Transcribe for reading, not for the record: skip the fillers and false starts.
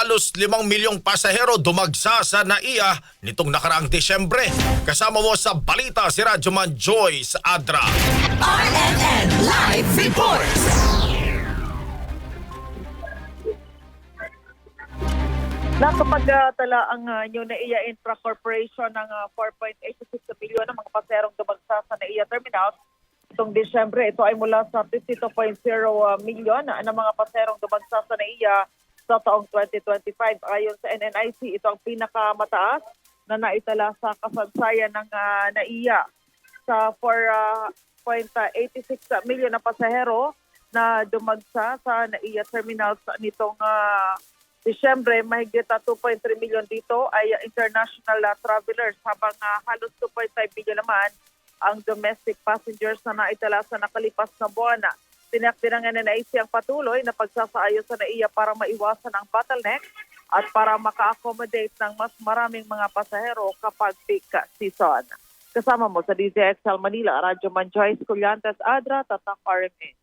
halos 5 milyong pasahero dumagsa sa NAIA nitong nakaraang Desyembre. Kasama mo sa balita si Radyoman Joyce Adra. RNN Live Report! Nakapagtala ang New NAIA Infra Corporation ng 4.86 bilyon ng mga paserong dumagsa sa NAIA Terminals. Itong Disyembre, ito ay mula sa 52.0 milyon ng mga paserong dumagsa sa NAIA sa taong 2025. Ayon sa NNIC, ito ang pinakamataas na naitala sa kasaysayan ng NAIA. Sa 4.86 milyon na pasahero na dumagsa sa NAIA Terminals nitong Disyembre, mahigit 2.3 milyon dito ay international travelers, habang halos 2.5 milyon naman ang domestic passengers na naitala sa nakalipas na buwan. Tiniyak din ng NNIC ang patuloy na pagsasaayos sa NAIA para maiwasan ang bottleneck at para maka-accommodate ng mas maraming mga pasahero kapag peak season. Kasama mo sa DZXL Manila, Radyoman Joyce Collantes Adra, Tatak RMN.